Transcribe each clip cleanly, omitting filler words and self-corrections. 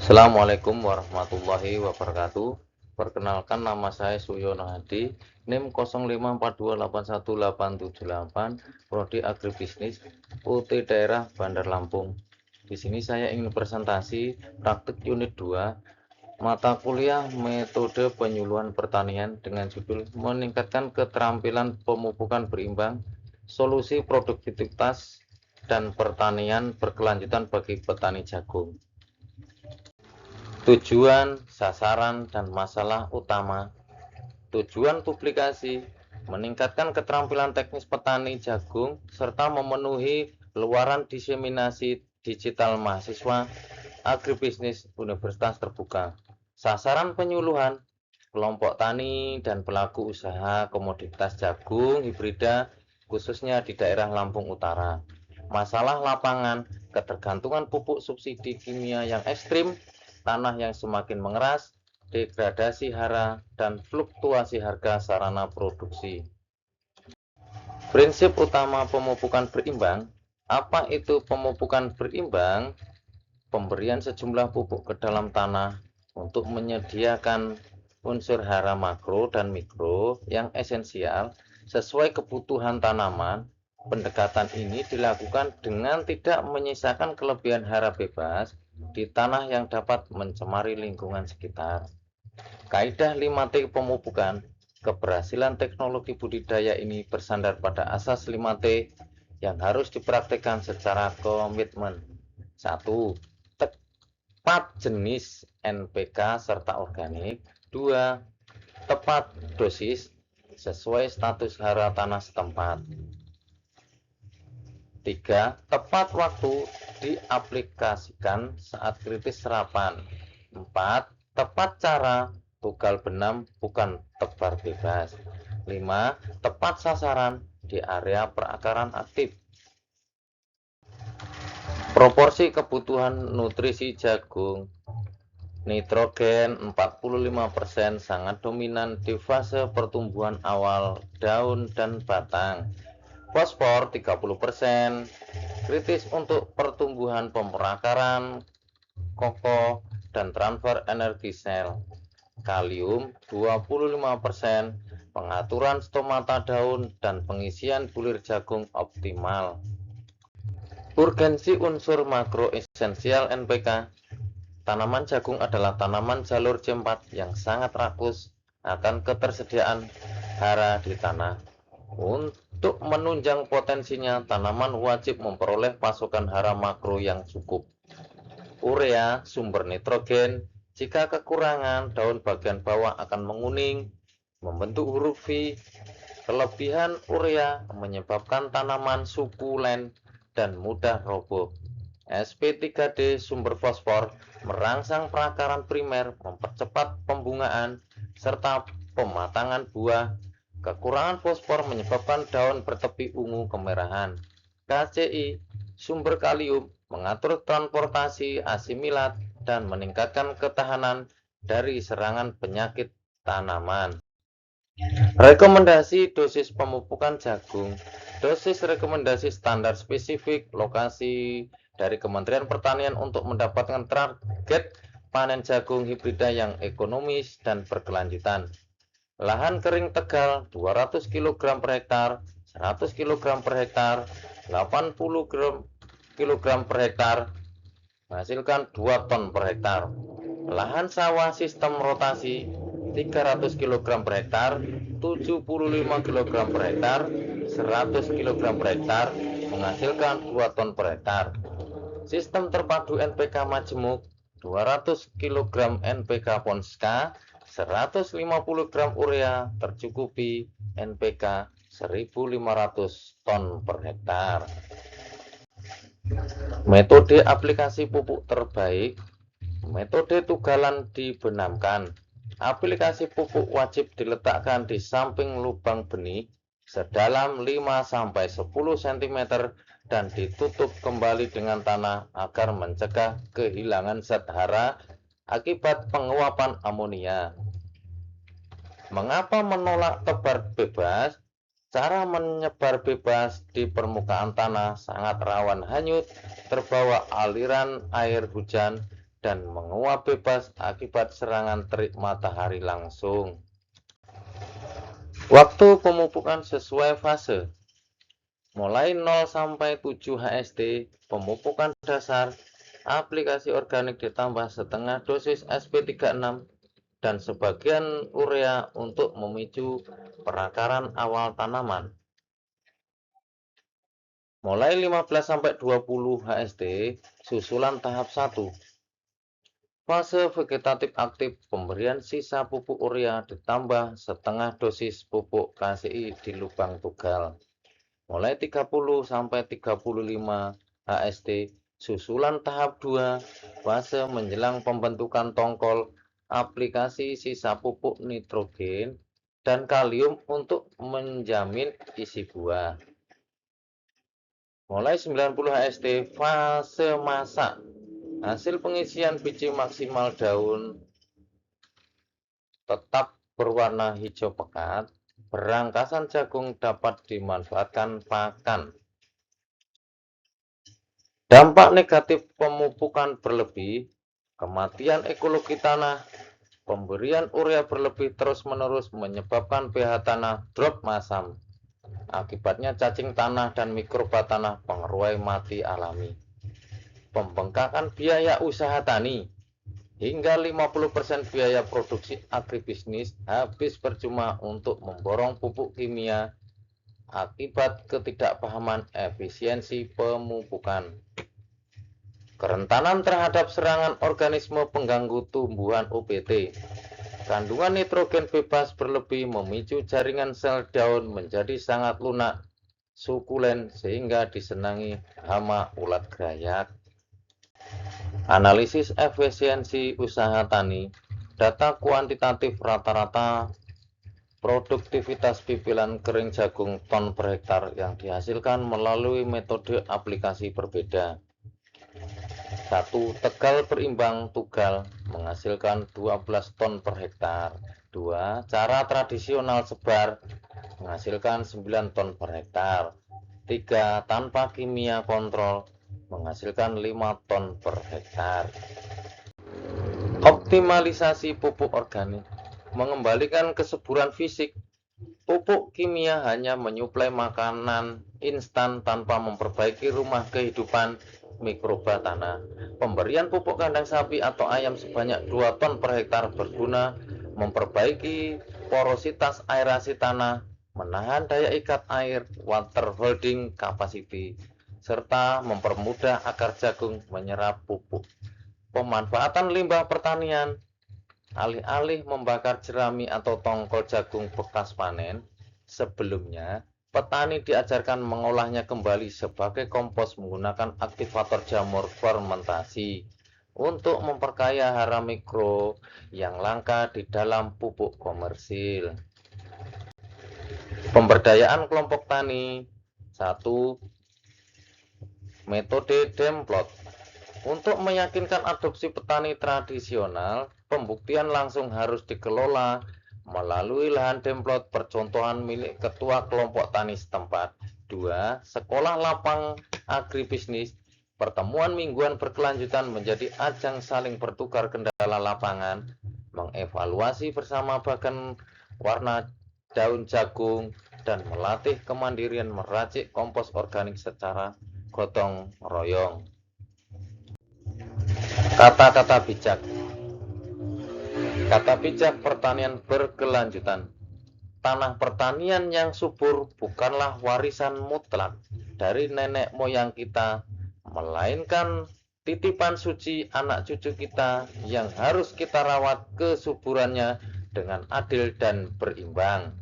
Assalamualaikum warahmatullahi wabarakatuh. Perkenalkan, nama saya Suyono Hadi, NIM 0542818878, Prodi Agribisnis, UT Daerah Bandar Lampung. Di sini saya ingin presentasi praktik unit 2, mata kuliah metode penyuluhan pertanian dengan judul meningkatkan keterampilan pemupukan berimbang, solusi produktivitas dan pertanian berkelanjutan bagi petani jagung. Tujuan, sasaran, dan masalah utama. Tujuan publikasi: meningkatkan keterampilan teknis petani jagung serta memenuhi luaran diseminasi digital mahasiswa agribisnis Universitas Terbuka. Sasaran penyuluhan: kelompok tani dan pelaku usaha komoditas jagung hibrida khususnya di daerah Lampung Utara. Masalah lapangan: ketergantungan pupuk subsidi kimia yang ekstrim, tanah yang semakin mengeras, degradasi hara, dan fluktuasi harga sarana produksi. Prinsip utama pemupukan berimbang. Apa itu pemupukan berimbang? Pemberian sejumlah pupuk ke dalam tanah untuk menyediakan unsur hara makro dan mikro yang esensial sesuai kebutuhan tanaman. Pendekatan ini dilakukan dengan tidak menyisakan kelebihan hara bebas di tanah yang dapat mencemari lingkungan sekitar. Kaidah 5T pemupukan. Keberhasilan teknologi budidaya ini bersandar pada asas 5T yang harus dipraktikkan secara komitmen. 1. Tepat jenis NPK serta organik. 2. Tepat dosis sesuai status hara tanah setempat. 3. Tepat waktu diaplikasikan saat kritis serapan. 4. Tepat cara, tugal benam bukan tebar bebas. 5. Tepat sasaran di area perakaran aktif. Proporsi kebutuhan nutrisi jagung. Nitrogen 45% sangat dominan di fase pertumbuhan awal daun dan batang. Fosfor 30%, kritis untuk pertumbuhan pemerakaran, kokoh, dan transfer energi sel. Kalium 25%, pengaturan stomata daun dan pengisian bulir jagung optimal. Urgensi unsur makro esensial NPK. Tanaman jagung adalah tanaman jalur C4 yang sangat rakus akan ketersediaan hara di tanah. Untuk menunjang potensinya, tanaman wajib memperoleh pasokan hara makro yang cukup. Urea, sumber nitrogen. Jika kekurangan, daun bagian bawah akan menguning, membentuk huruf V. Kelebihan urea menyebabkan tanaman sukulen dan mudah roboh. SP3D, sumber fosfor, merangsang perakaran primer, mempercepat pembungaan, serta pematangan buah. Kekurangan fosfor menyebabkan daun bertepi ungu kemerahan. KCI, sumber kalium, mengatur transportasi asimilat dan meningkatkan ketahanan dari serangan penyakit tanaman. Rekomendasi dosis pemupukan jagung. Dosis rekomendasi standar spesifik lokasi dari Kementerian Pertanian untuk mendapatkan target panen jagung hibrida yang ekonomis dan berkelanjutan. Lahan kering Tegal 200 kg per hektar, 100 kg per hektar, 80 kg per hektar, menghasilkan 2 ton per hektar. Lahan sawah sistem rotasi 300 kg per hektar, 75 kg per hektar, 100 kg per hektar, menghasilkan 2 ton per hektar. Sistem terpadu NPK majemuk 200 kg NPK Ponska, 150 gram urea tercukupi NPK 1.500 ton per hektar. Metode aplikasi pupuk terbaik. Metode tugalan dibenamkan. Aplikasi pupuk wajib diletakkan di samping lubang benih sedalam 5-10 cm dan ditutup kembali dengan tanah agar mencegah kehilangan zat hara akibat penguapan amonia. Mengapa menolak tebar bebas? Cara menyebar bebas di permukaan tanah sangat rawan hanyut terbawa aliran air hujan dan menguap bebas akibat serangan terik matahari langsung. Waktu pemupukan sesuai fase. Mulai 0 sampai 7 HST, pemupukan dasar, aplikasi organik ditambah setengah dosis SP36 dan sebagian urea untuk memicu perakaran awal tanaman. Mulai 15 sampai 20 HST, susulan tahap 1. Fase vegetatif aktif, pemberian sisa pupuk urea ditambah setengah dosis pupuk KCI di lubang tugal. Mulai 30 sampai 35 HST, susulan tahap 2, fase menjelang pembentukan tongkol, aplikasi sisa pupuk nitrogen dan kalium untuk menjamin isi buah. Mulai 90 HST, fase masak. Hasil pengisian biji maksimal daun tetap berwarna hijau pekat. Berangkasan jagung dapat dimanfaatkan pakan. Dampak negatif pemupukan berlebih, kematian ekologi tanah, pemberian urea berlebih terus-menerus menyebabkan pH tanah drop massam. Akibatnya cacing tanah dan mikroba tanah pengeruai mati alami. Pembengkakan biaya usaha tani, hingga 50% biaya produksi agribisnis habis percuma untuk memborong pupuk kimia akibat ketidakpahaman efisiensi pemupukan. Kerentanan terhadap serangan organisme pengganggu tumbuhan UPT. Kandungan nitrogen bebas berlebih memicu jaringan sel daun menjadi sangat lunak, sukulen sehingga disenangi hama ulat grayak. Analisis efisiensi usaha tani, data kuantitatif rata-rata produktivitas pipilan kering jagung ton per hektar yang dihasilkan melalui metode aplikasi berbeda. 1. Tegal berimbang tugal menghasilkan 12 ton per hektar. 2. Cara tradisional sebar menghasilkan 9 ton per hektar. 3. Tanpa kimia kontrol menghasilkan 5 ton per hektar. Optimalisasi pupuk organik mengembalikan kesuburan fisik. Pupuk kimia hanya menyuplai makanan instan tanpa memperbaiki rumah kehidupan mikroba tanah. Pemberian pupuk kandang sapi atau ayam sebanyak 2 ton per hektar berguna memperbaiki porositas aerasi tanah, menahan daya ikat air, water holding capacity, serta mempermudah akar jagung menyerap pupuk. Pemanfaatan limbah pertanian, alih-alih membakar jerami atau tongkol jagung bekas panen, sebelumnya petani diajarkan mengolahnya kembali sebagai kompos menggunakan aktivator jamur fermentasi untuk memperkaya hara mikro yang langka di dalam pupuk komersil. Pemberdayaan kelompok tani. 1. Metode demplot. Untuk meyakinkan adopsi petani tradisional, pembuktian langsung harus dikelola melalui lahan demplot percontohan milik ketua kelompok tani setempat. 2. Sekolah lapang agribisnis. Pertemuan mingguan berkelanjutan menjadi ajang saling bertukar kendala lapangan, mengevaluasi bersama bagan warna daun jagung, dan melatih kemandirian meracik kompos organik secara gotong royong. Kata-kata bijak. Kata bijak pertanian berkelanjutan. Tanah pertanian yang subur bukanlah warisan mutlak dari nenek moyang kita, melainkan titipan suci anak cucu kita yang harus kita rawat kesuburannya dengan adil dan berimbang.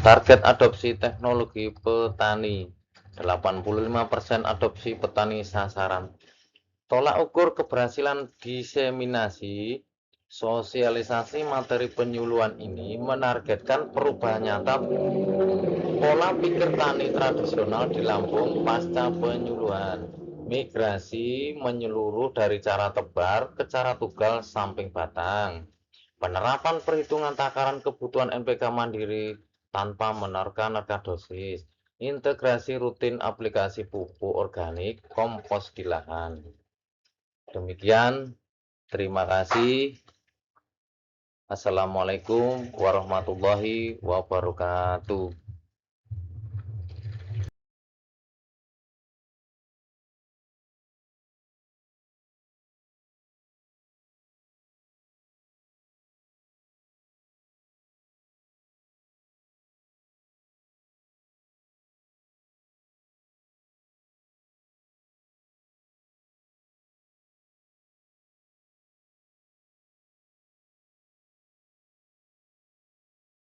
Target adopsi teknologi petani. 85% adopsi petani sasaran. Tolak ukur keberhasilan diseminasi sosialisasi materi penyuluhan ini menargetkan perubahan nyata pola pikir tani tradisional di Lampung pasca penyuluhan. Migrasi menyeluruh dari cara tebar ke cara tugal samping batang. Penerapan perhitungan takaran kebutuhan NPK mandiri tanpa menerka dosis. integrasi rutin aplikasi pupuk organik kompos di lahan. Demikian, terima kasih. Assalamualaikum warahmatullahi wabarakatuh.